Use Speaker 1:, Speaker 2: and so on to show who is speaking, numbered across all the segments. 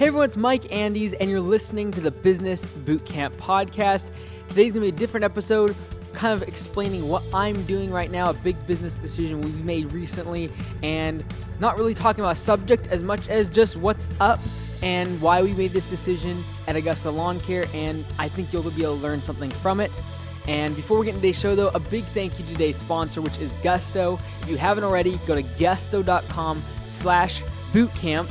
Speaker 1: Hey everyone, it's Mike Andes, and you're listening to the Business Bootcamp podcast. Today's going to be a different episode, kind of explaining what I'm doing right now, a big business decision we've made recently, and not really talking about a subject as much as just what's up and why we made this decision at Augusta Lawn Care, and I think you'll be able to learn something from it. And before we get into today's show, though, a big thank you to today's sponsor, which is Gusto. If you haven't already, go to gusto.com/bootcamp.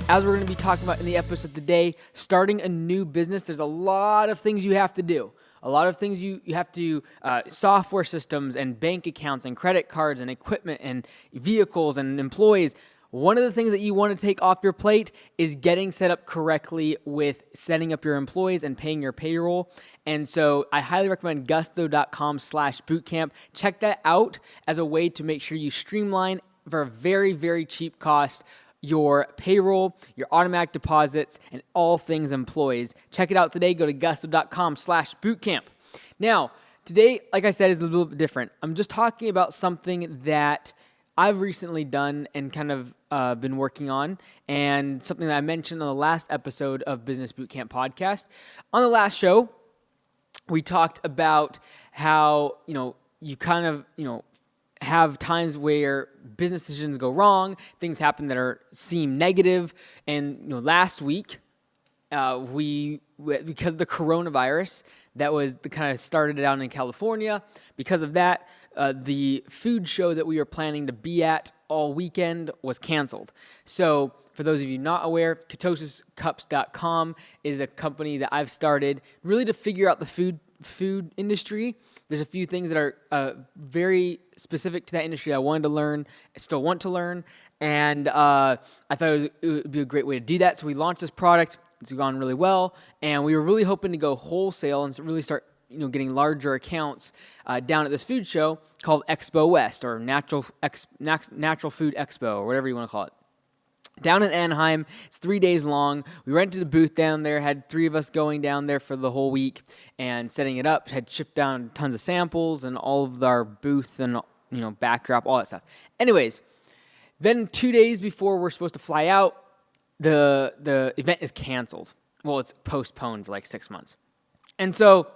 Speaker 1: As we're going to be talking about in the episode today, starting a new business, there's a lot of things you have to do. A lot of things you have to, software systems and bank accounts and credit cards and equipment and vehicles and employees. One of the things that you want to take off your plate is getting set up correctly with setting up your employees and paying your payroll. And so I highly recommend gusto.com/bootcamp. Check that out as a way to make sure you streamline for a very, very cheap cost your payroll, your automatic deposits, and all things employees. Check it out today. Go to gusto.com/bootcamp. Now, today, like I said, is a little bit different. I'm just talking about something that I've recently done and kind of been working on, and something that I mentioned on the last episode of Business Bootcamp podcast. On the last show, we talked about how, you kind of, have times where business decisions go wrong, things happen that seem negative, and last week because of the coronavirus that was kind of started out in California. Because of that, the food show that we were planning to be at all weekend was canceled. So for those of you not aware, ketosiscups.com is a company that I've started really to figure out the food industry. There's a few things that are very specific to that industry I wanted to learn, I still want to learn, and I thought it would be a great way to do that. So we launched this product. It's gone really well, and we were really hoping to go wholesale and really start getting larger accounts down at this food show called Expo West, or Natural Food Expo, or whatever you want to call it. Down in Anaheim, it's 3 days long. We rented a booth down there, had three of us going down there for the whole week and setting it up, had shipped down tons of samples and all of our booth and, backdrop, all that stuff. Anyways, then 2 days before we're supposed to fly out, the event is canceled. Well, it's postponed for like 6 months. And so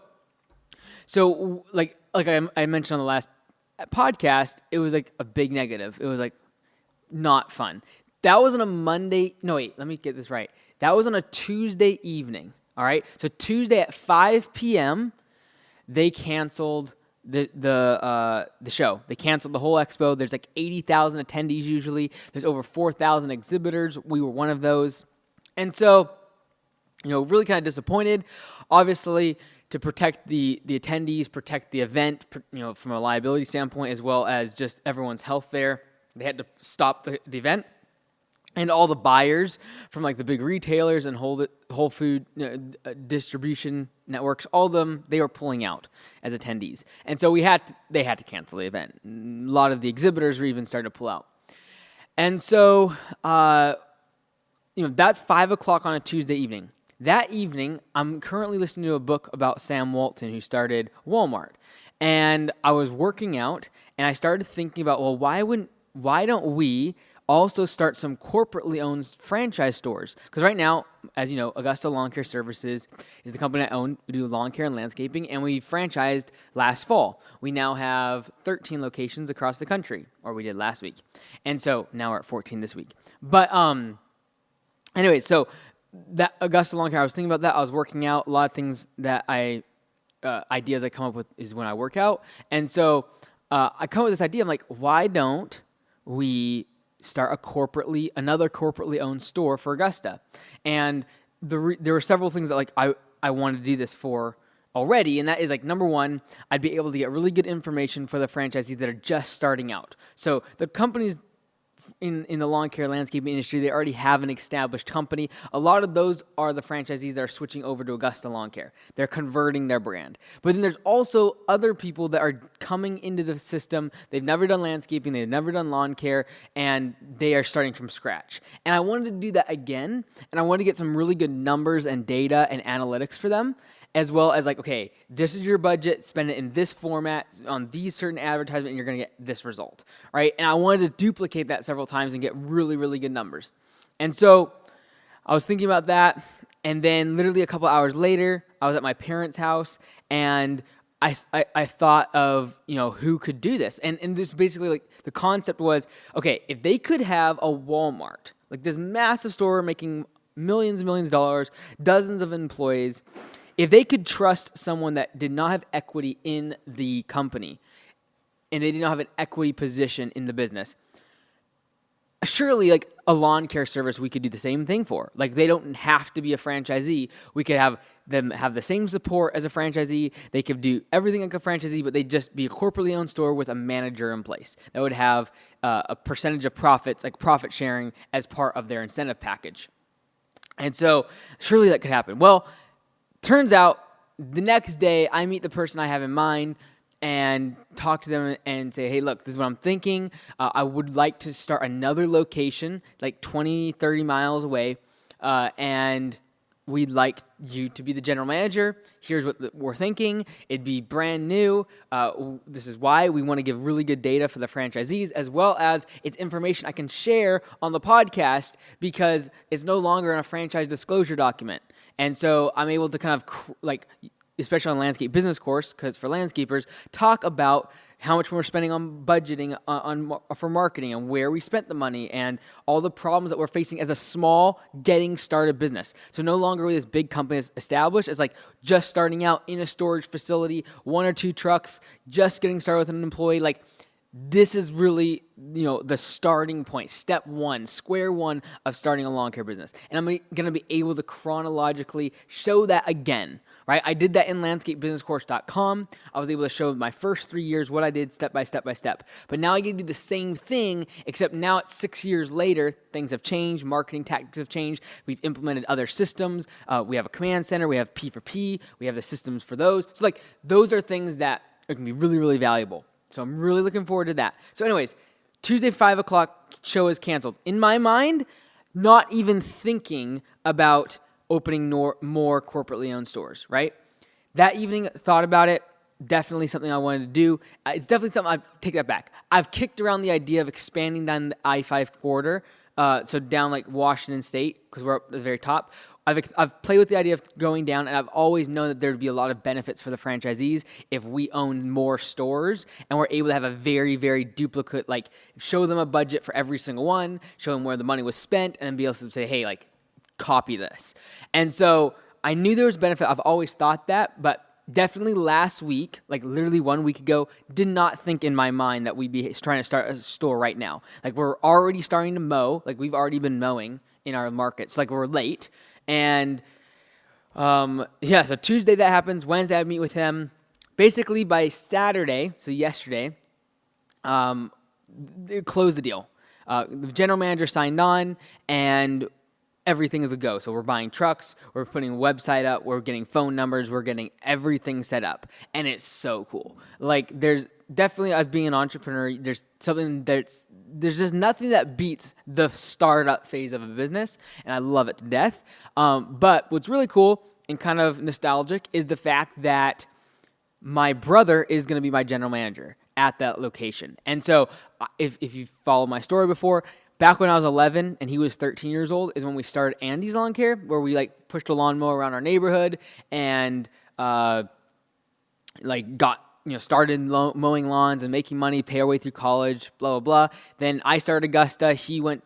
Speaker 1: like I mentioned on the last podcast, it was like a big negative. It was like not fun. That was on a Monday. No, wait, let me get this right. That was on a Tuesday evening, all right? So Tuesday at 5 p.m., they canceled the show. They canceled the whole expo. There's like 80,000 attendees usually. There's over 4,000 exhibitors. We were one of those. And so, really kind of disappointed. Obviously, to protect the attendees, protect the event, from a liability standpoint, as well as just everyone's health there, they had to stop the event. And all the buyers from like the big retailers and Whole Food distribution networks, all of them, they were pulling out as attendees. And so they had to cancel the event. A lot of the exhibitors were even starting to pull out. And so, that's 5 o'clock on a Tuesday evening. That evening, I'm currently listening to a book about Sam Walton, who started Walmart. And I was working out, and I started thinking about, well, why don't we also start some corporately owned franchise stores? Because right now, as you know, Augusta Lawn Care Services is the company I own. We do lawn care and landscaping, and we franchised last fall. We now have 13 locations across the country, or we did last week. And so now we're at 14 this week. But anyway, so that Augusta Lawn Care, I was thinking about that. I was working out. A lot of things that ideas I come up with is when I work out. And so I come up with this idea. I'm like, why don't we start another corporately owned store for Augusta? And there were several things that I wanted to do this for already, and that is number one, I'd be able to get really good information for the franchisees that are just starting out. So the companies in the lawn care landscaping industry, they already have an established company. A lot of those are the franchisees that are switching over to Augusta Lawn Care. They're converting their brand. But then there's also other people that are coming into the system. They've never done landscaping, they've never done lawn care, and they are starting from scratch. And I wanted to do that again, and I wanted to get some really good numbers and data and analytics for them, as well as okay, this is your budget, spend it in this format, on these certain advertisement, and you're going to get this result, right? And I wanted to duplicate that several times and get really, really good numbers. And so I was thinking about that, and then literally a couple hours later, I was at my parents' house, and I thought of, who could do this. And this basically, like, the concept was, okay, if they could have a Walmart, like this massive store making millions and millions of dollars, dozens of employees, if they could trust someone that did not have equity in the company, and they did not have an equity position in the business, surely, like, a lawn care service, we could do the same thing for. Like, they don't have to be a franchisee. We could have them have the same support as a franchisee. They could do everything like a franchisee, but they'd just be a corporately owned store with a manager in place that would have a percentage of profits, like profit sharing, as part of their incentive package. And so, surely that could happen. Well, turns out the next day, I meet the person I have in mind and talk to them and say, hey, look, this is what I'm thinking. I would like to start another location, like 20, 30 miles away, and we'd like you to be the general manager. Here's what we're thinking. It'd be brand new. This is why we want to give really good data for the franchisees, as well as it's information I can share on the podcast because it's no longer in a franchise disclosure document. And so I'm able to kind of especially on landscape business course, because for landscapers, talk about how much we're spending on budgeting for marketing and where we spent the money and all the problems that we're facing as a small getting started business. So no longer will this big company is established. It's like just starting out in a storage facility, 1 or 2 trucks, just getting started with an employee. Like, this is really, the starting point, step one, square one of starting a lawn care business. And I'm going to be able to chronologically show that again, right? I did that in landscapebusinesscourse.com. I was able to show my first 3 years what I did step by step by step. But now I get to do the same thing, except now it's 6 years later. Things have changed. Marketing tactics have changed. We've implemented other systems. We have a command center. We have P4P. We have the systems for those. So, like, those are things that are going to be really, really valuable. So I'm really looking forward to that. So anyways, Tuesday, 5 o'clock, show is canceled. In my mind, not even thinking about opening more corporately owned stores, right? That evening, thought about it. Definitely something I wanted to do. It's definitely something, I take that back. I've kicked around the idea of expanding down the I-5 corridor, so down like Washington State, because we're up at the very top. I've played with the idea of going down, and I've always known that there'd be a lot of benefits for the franchisees if we owned more stores and we're able to have a very, very duplicate, like, show them a budget for every single one, show them where the money was spent, and then be able to say, hey, like, copy this. And so I knew there was benefit. I've always thought that, but definitely last week, like literally 1 week ago, did not think in my mind that we'd be trying to start a store right now. Like, we're already starting to mow. Like, we've already been mowing in our markets. Like, we're late. And, so Tuesday that happens. Wednesday I meet with him. Basically by Saturday, so yesterday, they closed the deal. The general manager signed on, and everything is a go. So we're buying trucks, we're putting a website up, we're getting phone numbers, we're getting everything set up. And it's so cool. Like, there's definitely, as being an entrepreneur, there's just nothing that beats the startup phase of a business, and I love it to death. But what's really cool and kind of nostalgic is the fact that my brother is going to be my general manager at that location. And so if you follow my story before, back when I was 11 and he was 13 years old is when we started Andy's Lawn Care, where we like pushed a lawnmower around our neighborhood and started mowing lawns and making money, pay our way through college, blah, blah, blah. Then I started Augusta. He went,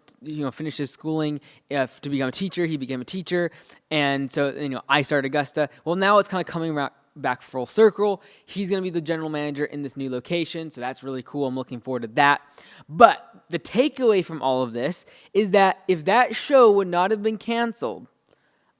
Speaker 1: finished his schooling to become a teacher. He became a teacher. And so, I started Augusta. Well, now it's kind of coming back full circle. He's going to be the general manager in this new location. So that's really cool. I'm looking forward to that. But the takeaway from all of this is that if that show would not have been canceled,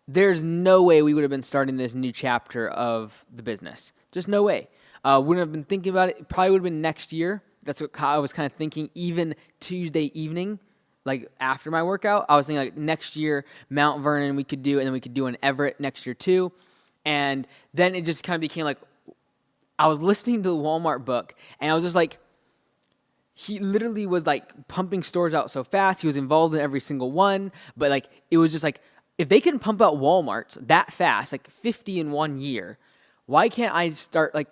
Speaker 1: there's no way we would have been starting this new chapter of the business. Just no way. Wouldn't have been thinking about it. Probably would have been next year. That's what I was kind of thinking. Even Tuesday evening, like after my workout, I was thinking like next year, Mount Vernon we could do, and then we could do an Everett next year too. And then it just kind of became like, I was listening to the Walmart book, and I was just like, he literally was like pumping stores out so fast. He was involved in every single one, but like it was just like, if they can pump out Walmarts that fast, like 50 in 1 year, why can't I start like?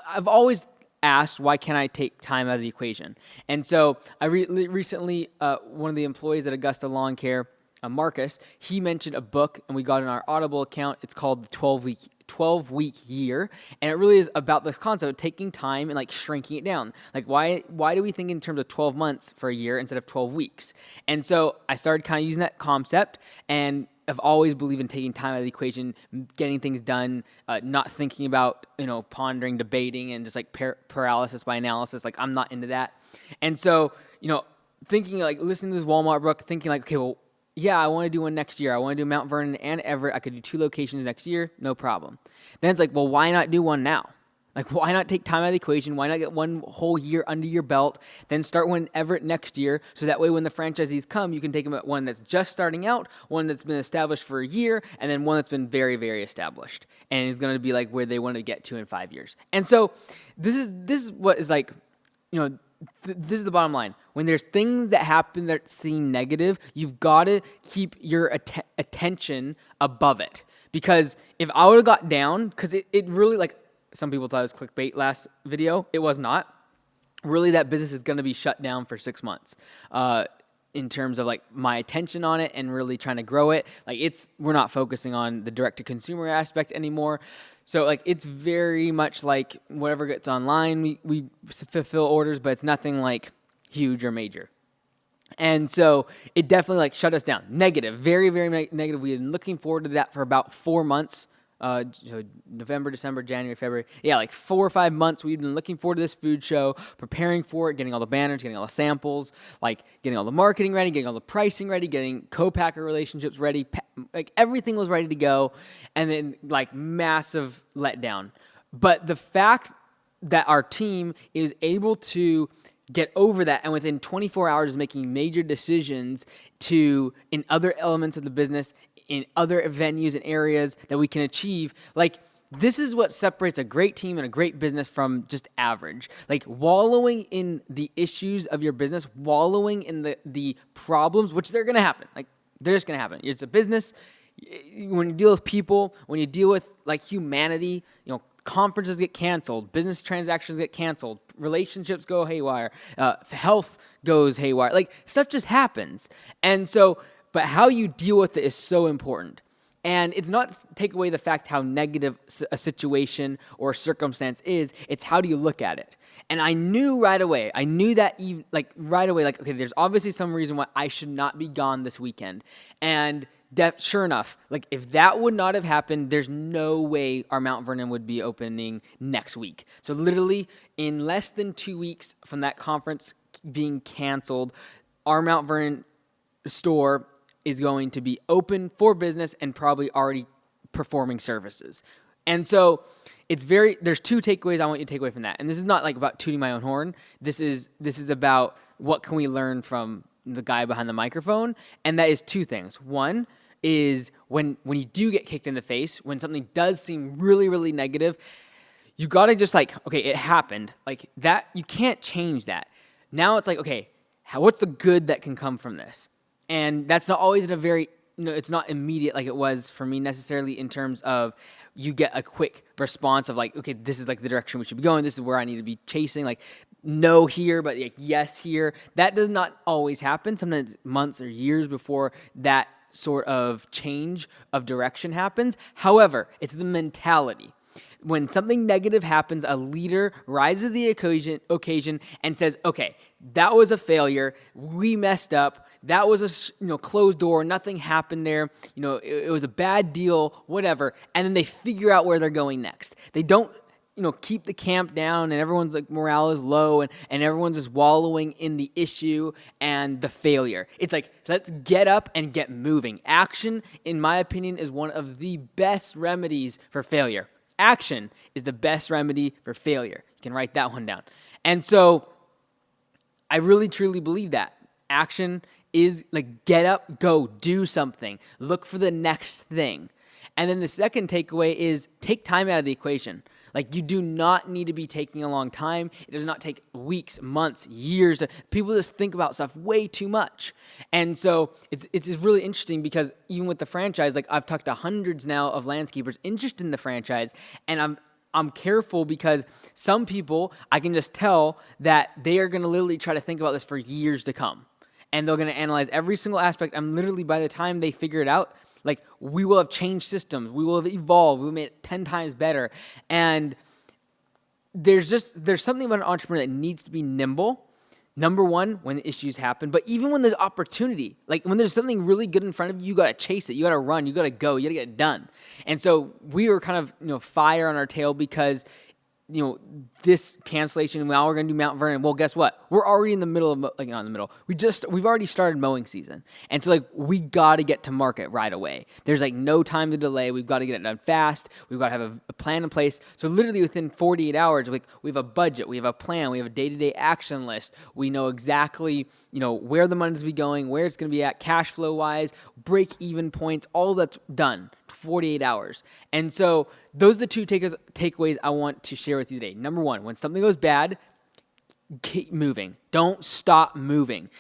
Speaker 1: I've always asked, why can't I take time out of the equation? And so I recently, one of the employees at Augusta Lawn Care Marcus, he mentioned a book, and we got in our Audible account. It's called the 12-week year, and it really is about this concept of taking time and like shrinking it down. Like why do we think in terms of 12 months for a year instead of 12 weeks? And so I started kind of using that concept, and I've always believed in taking time out of the equation, getting things done, not thinking about, pondering, debating, and just like paralysis by analysis. Like I'm not into that. And so, thinking like listening to this Walmart book, thinking like, okay, well, yeah, I want to do one next year. I want to do Mount Vernon and Everett. I could do 2 locations next year, no problem. Then it's like, well, why not do one now? Like, why not take time out of the equation? Why not get one whole year under your belt, then start one Everett next year, so that way when the franchisees come, you can take them at one that's just starting out, one that's been established for a year, and then one that's been very, very established, and is going to be like where they want to get to in 5 years. And so this is what is like, this is the bottom line. When there's things that happen that seem negative, you've got to keep your attention above it. Because if I would have got down, because it really, like, some people thought it was clickbait last video. It was not. Really, that business is going to be shut down for 6 months in terms of, like, my attention on it and really trying to grow it. Like, we're not focusing on the direct-to-consumer aspect anymore. So, like, it's very much like whatever gets online, we fulfill orders, but it's nothing, like, huge or major. And so it definitely, like, shut us down. Negative. Very, very negative. We've been looking forward to that for about 4 months. November, December, January, February. Yeah, like 4 or 5 months we've been looking forward to this food show, preparing for it, getting all the banners, getting all the samples, like getting all the marketing ready, getting all the pricing ready, getting co-packer relationships ready. Like everything was ready to go, and then like massive letdown. But the fact that our team is able to get over that and within 24 hours is making major decisions in other elements of the business, in other venues and areas that we can achieve. Like, this is what separates a great team and a great business from just average. Like, wallowing in the issues of your business, wallowing in the problems, which they're going to happen. Like, they're just going to happen. It's a business. When you deal with people, when you deal with, like, humanity, conferences get canceled, business transactions get canceled, relationships go haywire, health goes haywire. Like, stuff just happens. And so, but how you deal with it is so important. And it's not to take away the fact how negative a situation or a circumstance is, it's how do you look at it. And I knew right away, okay, there's obviously some reason why I should not be gone this weekend. And sure enough, like if that would not have happened, there's no way our Mount Vernon would be opening next week. So literally in less than 2 weeks from that conference being canceled, our Mount Vernon store is going to be open for business and probably already performing services. And so there's 2 takeaways I want you to take away from that. And this is not like about tooting my own horn. This is about what can we learn from the guy behind the microphone. And that is 2 things. One is when you do get kicked in the face, when something does seem really, really negative, you got to just like, okay, it happened. Like that, you can't change that. Now it's like, okay, what's the good that can come from this? And that's not always in a very, it's not immediate like it was for me necessarily in terms of you get a quick response of like, okay, this is like the direction we should be going. This is where I need to be chasing. Like no here, but like yes here. That does not always happen. Sometimes months or years before that sort of change of direction happens. However, it's the mentality. When something negative happens, a leader rises to the occasion and says, okay, that was a failure. We messed up. That was a closed door. Nothing happened there. It was a bad deal, whatever. And then they figure out where they're going next. They don't keep the camp down and everyone's like morale is low and everyone's just wallowing in the issue and the failure. It's like, let's get up and get moving. Action, in my opinion, is one of the best remedies for failure. Action is the best remedy for failure. You can write that one down. And so I really, truly believe that. Action is like get up, go, do something. Look for the next thing. And then the second takeaway is take time out of the equation. Like you do not need to be taking a long time. It does not take weeks, months, years. People just think about stuff way too much. And so it's really interesting because even with the franchise, like I've talked to hundreds now of landscapers interested in the franchise, and I'm careful because some people I can just tell that they are going to literally try to think about this for years to come. and they're going to analyze every single aspect. And literally by the time they figure it out, like, we will have changed systems. We will have evolved. We will made it 10 times better. And there's something about an entrepreneur that needs to be nimble. Number one, when issues happen, but even when there's opportunity, like when there's something really good in front of you, you got to chase it. You got to run. You got to go. You got to get it done. And so we were kind of, fire on our tail because, this cancellation, now we're going to do Mount Vernon. Well, guess what? We're already in the middle of, not in the middle. We've already started mowing season. And so we got to get to market right away. There's no time to delay. We've got to get it done fast. We've got to have a plan in place. So literally within 48 hours, we have a budget. We have a plan. We have a day-to-day action list. We know exactly, where the money's going to be going, where it's going to be at, cash flow wise, break-even points, all that's done. 48 hours. And so those are the two takeaways I want to share with you today. Number one, when something goes bad, keep moving. Don't stop moving.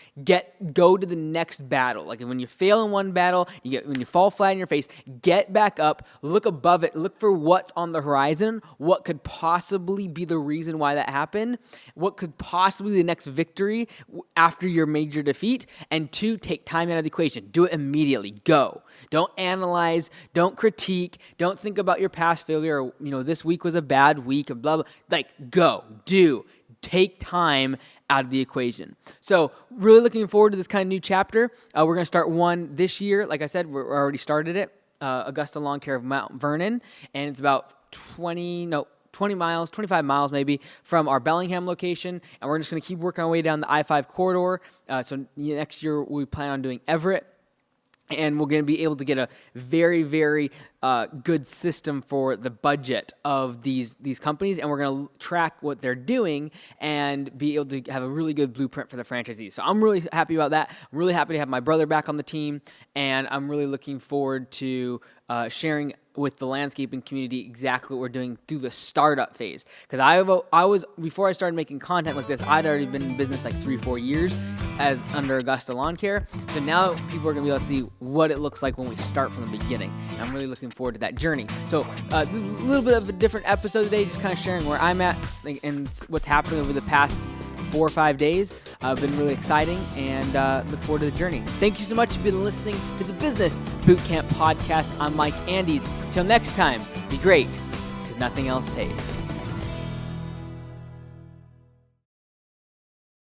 Speaker 1: Go to the next battle. Like when you fail in one battle, when you fall flat in your face, get back up, look above it, look for what's on the horizon, what could possibly be the reason why that happened, what could possibly be the next victory after your major defeat, and two, take time out of the equation. Do it immediately. Go. Don't analyze, don't critique, don't think about your past failure or, this week was a bad week, and blah, blah. Go. Do. Take time out of the equation. So really looking forward to this kind of new chapter. We're going to start one this year. Like I said, we're already started it. Augusta Lawn Care of Mount Vernon. And it's about 25 miles maybe from our Bellingham location. And we're just going to keep working our way down the I-5 corridor. So next year we plan on doing Everett. And we're going to be able to get a very, very good system for the budget of these companies. And we're going to track what they're doing and be able to have a really good blueprint for the franchisees. So I'm really happy about that. I'm really happy to have my brother back on the team. And I'm really looking forward to sharing with the landscaping community exactly what we're doing through the startup phase. Because I was before I started making content like this, I'd already been in business 3-4 years as under Augusta Lawn Care. So now people are going to be able to see what it looks like when we start from the beginning. And I'm really looking forward to that journey. So a little bit of a different episode today, just kind of sharing where I'm at and what's happening over the past 4 or 5 days. Been really exciting and look forward to the journey. Thank you so much for been listening to the Business Bootcamp Podcast. I'm Mike Andes. Till next time, be great, because nothing else pays.